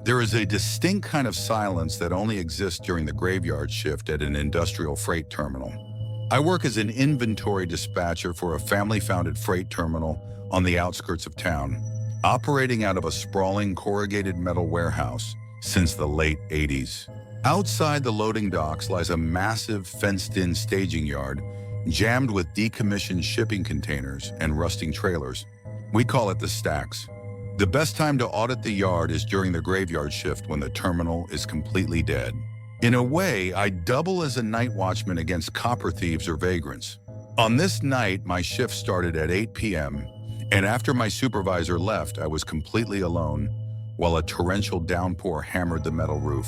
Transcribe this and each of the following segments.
There is a distinct kind of silence that only exists during the graveyard shift at an industrial freight terminal. I work as an inventory dispatcher for a family-founded freight terminal on the outskirts of town, operating out of a sprawling corrugated metal warehouse since the late 80s. Outside the loading docks lies a massive fenced-in staging yard jammed with decommissioned shipping containers and rusting trailers. We call it the stacks. The best time to audit the yard is during the graveyard shift when the terminal is completely dead. In a way, I double as a night watchman against copper thieves or vagrants. On this night, my shift started at 8 p.m., and after my supervisor left, I was completely alone while a torrential downpour hammered the metal roof.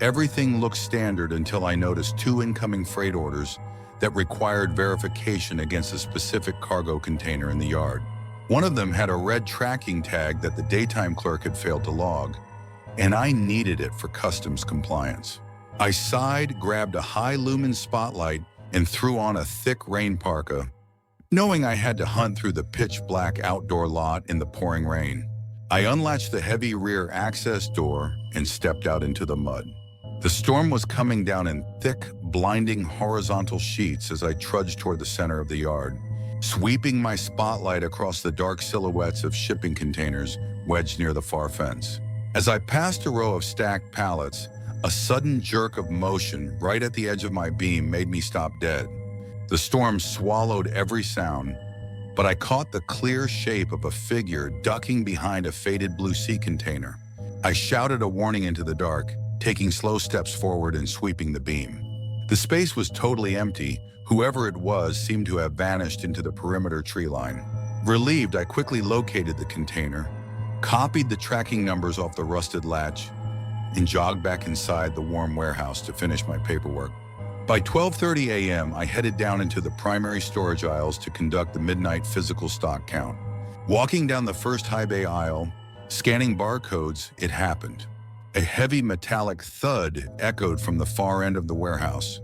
Everything looked standard until I noticed 2 incoming freight orders that required verification against a specific cargo container in the yard. One of them had a red tracking tag that the daytime clerk had failed to log, and I needed it for customs compliance. I sighed, grabbed a high-lumen spotlight, and threw on a thick rain parka, knowing I had to hunt through the pitch-black outdoor lot in the pouring rain. I unlatched the heavy rear access door and stepped out into the mud. The storm was coming down in thick, blinding horizontal sheets as I trudged toward the center of the yard, sweeping my spotlight across the dark silhouettes of shipping containers wedged near the far fence. As I passed a row of stacked pallets, a sudden jerk of motion right at the edge of my beam made me stop dead. The storm swallowed every sound, but I caught the clear shape of a figure ducking behind a faded blue sea container. I shouted a warning into the dark, taking slow steps forward and sweeping the beam. The space was totally empty. Whoever it was seemed to have vanished into the perimeter tree line. Relieved, I quickly located the container, copied the tracking numbers off the rusted latch, and jogged back inside the warm warehouse to finish my paperwork. By 12:30 a.m., I headed down into the primary storage aisles to conduct the midnight physical stock count. Walking down the first high bay aisle, scanning barcodes, it happened. A heavy metallic thud echoed from the far end of the warehouse,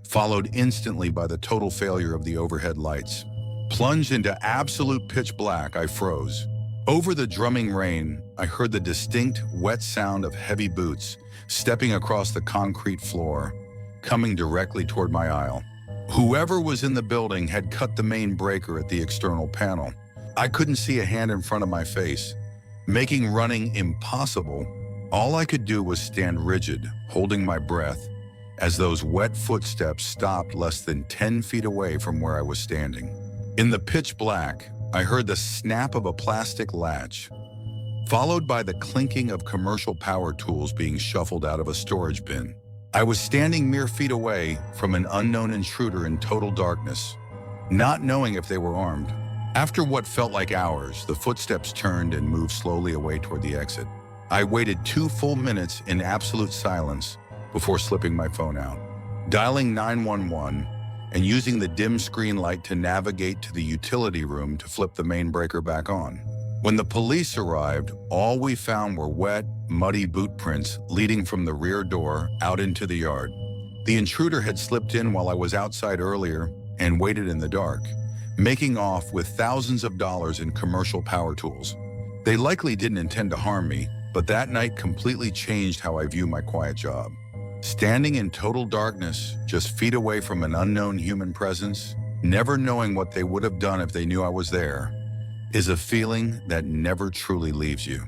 followed instantly by the total failure of the overhead lights. Plunged into absolute pitch black, I froze. Over the drumming rain, I heard the distinct, wet sound of heavy boots stepping across the concrete floor, coming directly toward my aisle. Whoever was in the building had cut the main breaker at the external panel. I couldn't see a hand in front of my face, making running impossible. All I could do was stand rigid, holding my breath, as those wet footsteps stopped less than 10 feet away from where I was standing. In the pitch black, I heard the snap of a plastic latch, followed by the clinking of commercial power tools being shuffled out of a storage bin. I was standing mere feet away from an unknown intruder in total darkness, not knowing if they were armed. After what felt like hours, the footsteps turned and moved slowly away toward the exit. I waited 2 full minutes in absolute silence before slipping my phone out, dialing 911 and using the dim screen light to navigate to the utility room to flip the main breaker back on. When the police arrived, all we found were wet, muddy boot prints leading from the rear door out into the yard. The intruder had slipped in while I was outside earlier and waited in the dark, making off with thousands of dollars in commercial power tools. They likely didn't intend to harm me, but that night completely changed how I view my quiet job. Standing in total darkness, just feet away from an unknown human presence, never knowing what they would have done if they knew I was there, is a feeling that never truly leaves you.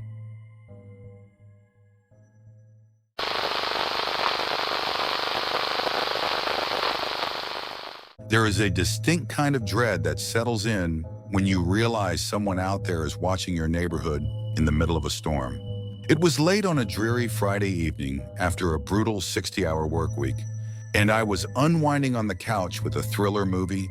There is a distinct kind of dread that settles in when you realize someone out there is watching your neighborhood in the middle of a storm. It was late on a dreary Friday evening after a brutal 60-hour work week, and I was unwinding on the couch with a thriller movie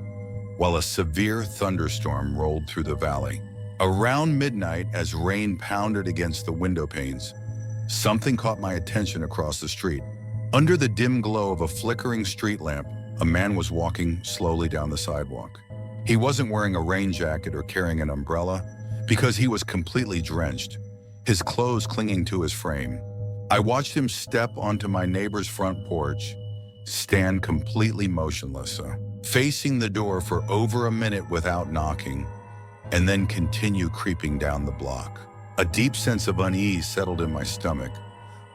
while a severe thunderstorm rolled through the valley. Around midnight, as rain pounded against the window panes, something caught my attention across the street. Under the dim glow of a flickering street lamp, a man was walking slowly down the sidewalk. He wasn't wearing a rain jacket or carrying an umbrella because he was completely drenched, his clothes clinging to his frame. I watched him step onto my neighbor's front porch, stand completely motionless, facing the door for over a minute without knocking, and then continue creeping down the block. A deep sense of unease settled in my stomach,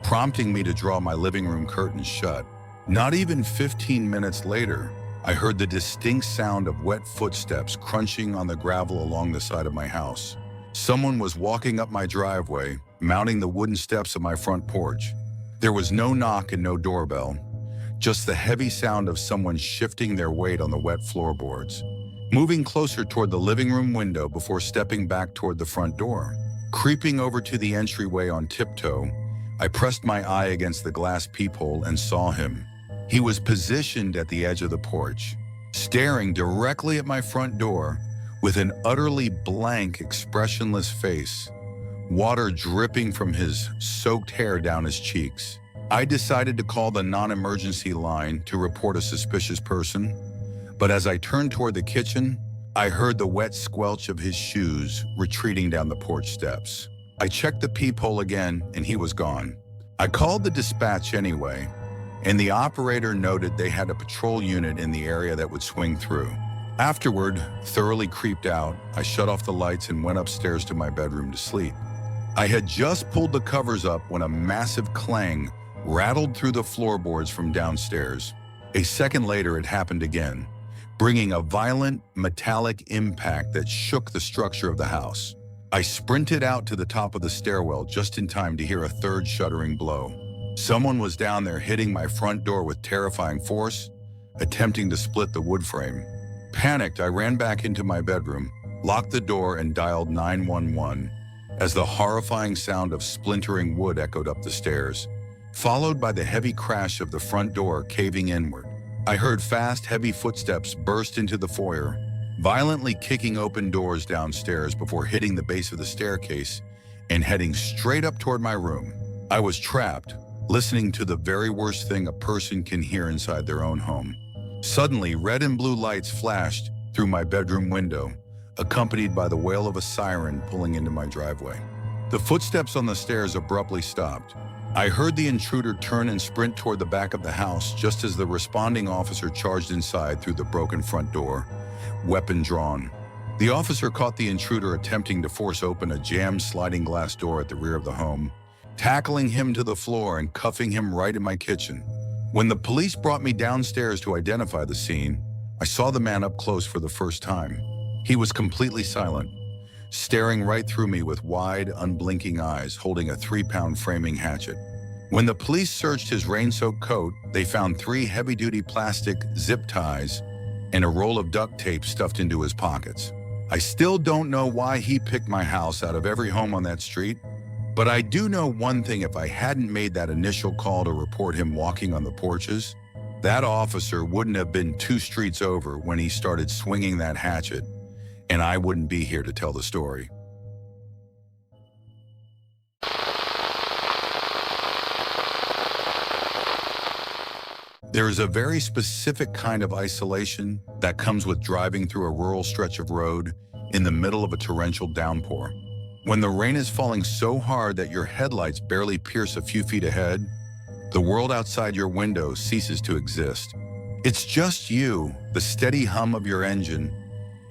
prompting me to draw my living room curtains shut. Not even 15 minutes later, I heard the distinct sound of wet footsteps crunching on the gravel along the side of my house. Someone was walking up my driveway, mounting the wooden steps of my front porch. There was no knock and no doorbell, just the heavy sound of someone shifting their weight on the wet floorboards. Moving closer toward the living room window before stepping back toward the front door. Creeping over to the entryway on tiptoe, I pressed my eye against the glass peephole and saw him. He was positioned at the edge of the porch, staring directly at my front door with an utterly blank, expressionless face, water dripping from his soaked hair down his cheeks. I decided to call the non-emergency line to report a suspicious person, but as I turned toward the kitchen, I heard the wet squelch of his shoes retreating down the porch steps. I checked the peephole again, and he was gone. I called the dispatch anyway, and the operator noted they had a patrol unit in the area that would swing through. Afterward, thoroughly creeped out, I shut off the lights and went upstairs to my bedroom to sleep. I had just pulled the covers up when a massive clang rattled through the floorboards from downstairs. A second later, it happened again, bringing a violent, metallic impact that shook the structure of the house. I sprinted out to the top of the stairwell just in time to hear a third shuddering blow. Someone was down there hitting my front door with terrifying force, attempting to split the wood frame. Panicked, I ran back into my bedroom, locked the door, and dialed 911 as the horrifying sound of splintering wood echoed up the stairs, followed by the heavy crash of the front door caving inward. I heard fast, heavy footsteps burst into the foyer, violently kicking open doors downstairs before hitting the base of the staircase and heading straight up toward my room. I was trapped, listening to the very worst thing a person can hear inside their own home. Suddenly, red and blue lights flashed through my bedroom window, accompanied by the wail of a siren pulling into my driveway. The footsteps on the stairs abruptly stopped. I heard the intruder turn and sprint toward the back of the house just as the responding officer charged inside through the broken front door, weapon drawn. The officer caught the intruder attempting to force open a jammed sliding glass door at the rear of the home, tackling him to the floor and cuffing him right in my kitchen. When the police brought me downstairs to identify the scene, I saw the man up close for the first time. He was completely silent, staring right through me with wide, unblinking eyes, holding a 3-pound framing hatchet. When the police searched his rain-soaked coat, they found 3 heavy-duty plastic zip ties and a roll of duct tape stuffed into his pockets. I still don't know why he picked my house out of every home on that street, but I do know one thing: if I hadn't made that initial call to report him walking on the porches, that officer wouldn't have been 2 streets over when he started swinging that hatchet, and I wouldn't be here to tell the story. There is a very specific kind of isolation that comes with driving through a rural stretch of road in the middle of a torrential downpour. When the rain is falling so hard that your headlights barely pierce a few feet ahead, the world outside your window ceases to exist. It's just you, the steady hum of your engine,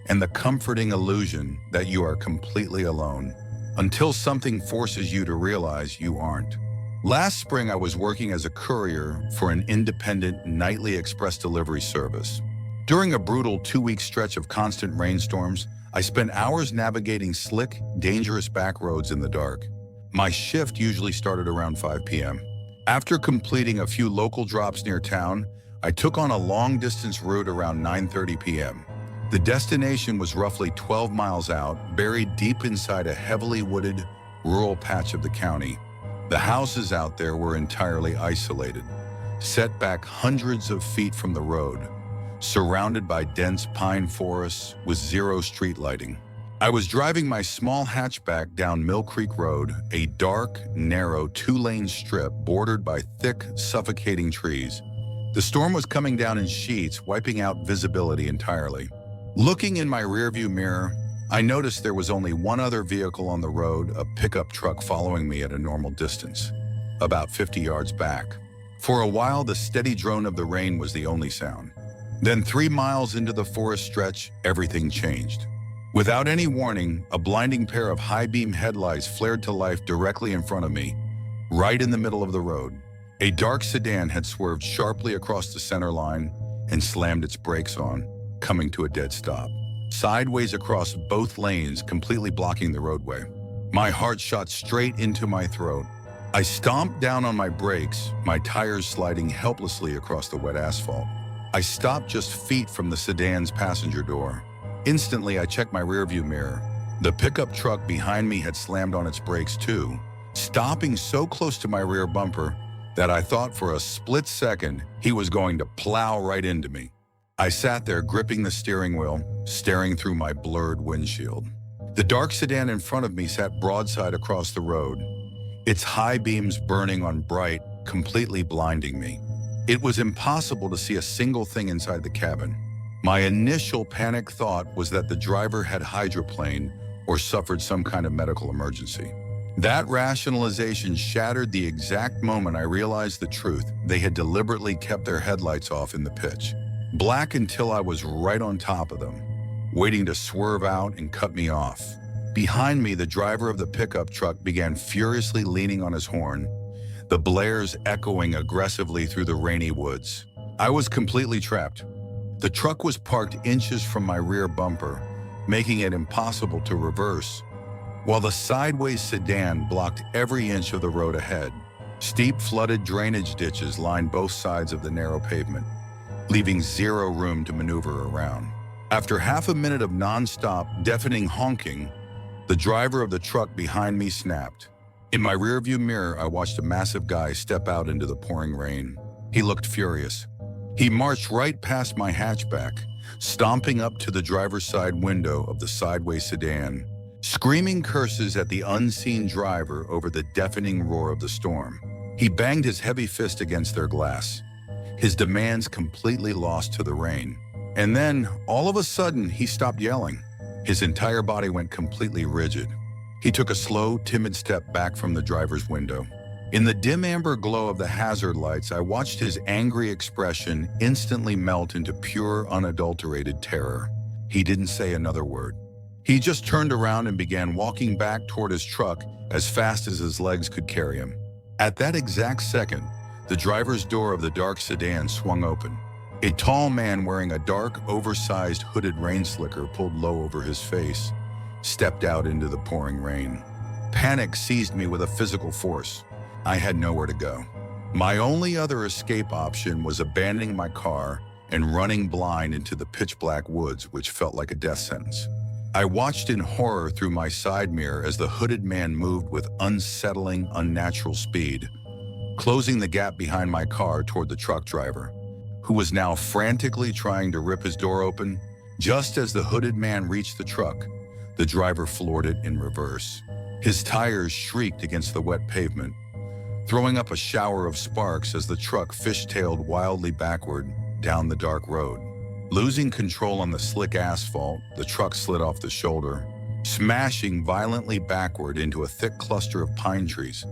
and the comforting illusion that you are completely alone, until something forces you to realize you aren't. Last spring, I was working as a courier for an independent nightly express delivery service. During a brutal 2-week stretch of constant rainstorms, I spent hours navigating slick, dangerous back roads in the dark. My shift usually started around 5 p.m. After completing a few local drops near town, I took on a long-distance route around 9:30 p.m. The destination was roughly 12 miles out, buried deep inside a heavily wooded, rural patch of the county. The houses out there were entirely isolated, set back hundreds of feet from the road, surrounded by dense pine forests with zero street lighting. I was driving my small hatchback down Mill Creek Road, a dark, narrow 2-lane strip bordered by thick, suffocating trees. The storm was coming down in sheets, wiping out visibility entirely. Looking in my rearview mirror, I noticed there was only one other vehicle on the road, a pickup truck following me at a normal distance, about 50 yards back. For a while, the steady drone of the rain was the only sound. Then 3 miles into the forest stretch, everything changed. Without any warning, a blinding pair of high-beam headlights flared to life directly in front of me, right in the middle of the road. A dark sedan had swerved sharply across the center line and slammed its brakes on, coming to a dead stop, sideways across both lanes, completely blocking the roadway. My heart shot straight into my throat. I stomped down on my brakes, my tires sliding helplessly across the wet asphalt. I stopped just feet from the sedan's passenger door. Instantly, I checked my rearview mirror. The pickup truck behind me had slammed on its brakes too, stopping so close to my rear bumper that I thought for a split second he was going to plow right into me. I sat there gripping the steering wheel, staring through my blurred windshield. The dark sedan in front of me sat broadside across the road, its high beams burning on bright, completely blinding me. It was impossible to see a single thing inside the cabin. My initial panic thought was that the driver had hydroplaned or suffered some kind of medical emergency. That rationalization shattered the exact moment I realized the truth. They had deliberately kept their headlights off in the pitch black until I was right on top of them, waiting to swerve out and cut me off. Behind me, the driver of the pickup truck began furiously leaning on his horn, the blares echoing aggressively through the rainy woods. I was completely trapped. The truck was parked inches from my rear bumper, making it impossible to reverse, while the sideways sedan blocked every inch of the road ahead. Steep flooded drainage ditches lined both sides of the narrow pavement, leaving zero room to maneuver around. After half a minute of non-stop, deafening honking, the driver of the truck behind me snapped. In my rearview mirror, I watched a massive guy step out into the pouring rain. He looked furious. He marched right past my hatchback, stomping up to the driver's side window of the sideways sedan, screaming curses at the unseen driver over the deafening roar of the storm. He banged his heavy fist against their glass, his demands completely lost to the rain. And then, all of a sudden, he stopped yelling. His entire body went completely rigid. He took a slow, timid step back from the driver's window. In the dim amber glow of the hazard lights, I watched his angry expression instantly melt into pure, unadulterated terror. He didn't say another word. He just turned around and began walking back toward his truck as fast as his legs could carry him. At that exact second, the driver's door of the dark sedan swung open. A tall man wearing a dark, oversized hooded rain slicker pulled low over his face stepped out into the pouring rain. Panic seized me with a physical force. I had nowhere to go. My only other escape option was abandoning my car and running blind into the pitch-black woods, which felt like a death sentence. I watched in horror through my side mirror as the hooded man moved with unsettling, unnatural speed, closing the gap behind my car toward the truck driver, who was now frantically trying to rip his door open. Just as the hooded man reached the truck, the driver floored it in reverse. His tires shrieked against the wet pavement, throwing up a shower of sparks as the truck fishtailed wildly backward down the dark road. Losing control on the slick asphalt, the truck slid off the shoulder, smashing violently backward into a thick cluster of pine trees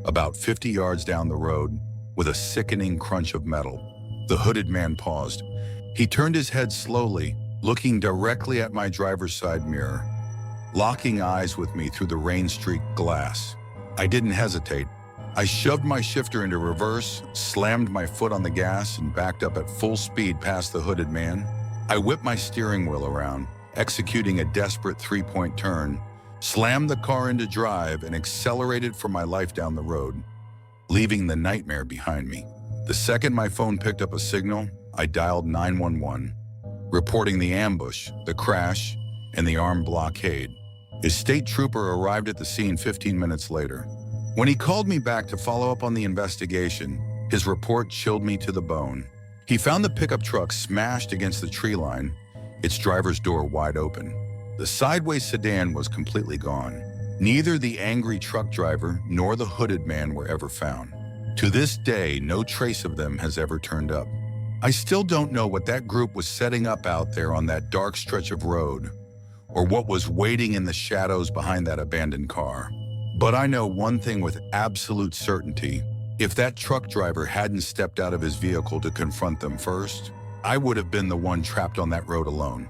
about 50 yards down the road with a sickening crunch of metal. The hooded man paused. He turned his head slowly, looking directly at my driver's side mirror, locking eyes with me through the rain-streaked glass. I didn't hesitate. I shoved my shifter into reverse, slammed my foot on the gas, and backed up at full speed past the hooded man. I whipped my steering wheel around, executing a desperate three-point turn, slammed the car into drive, and accelerated for my life down the road, leaving the nightmare behind me. The second my phone picked up a signal, I dialed 911, reporting the ambush, the crash, and the armed blockade. A state trooper arrived at the scene 15 minutes later. When he called me back to follow up on the investigation, his report chilled me to the bone. He found the pickup truck smashed against the tree line, its driver's door wide open. The sideways sedan was completely gone. Neither the angry truck driver nor the hooded man were ever found. To this day, no trace of them has ever turned up. I still don't know what that group was setting up out there on that dark stretch of road, or what was waiting in the shadows behind that abandoned car. But I know one thing with absolute certainty. If that truck driver hadn't stepped out of his vehicle to confront them first, I would have been the one trapped on that road alone.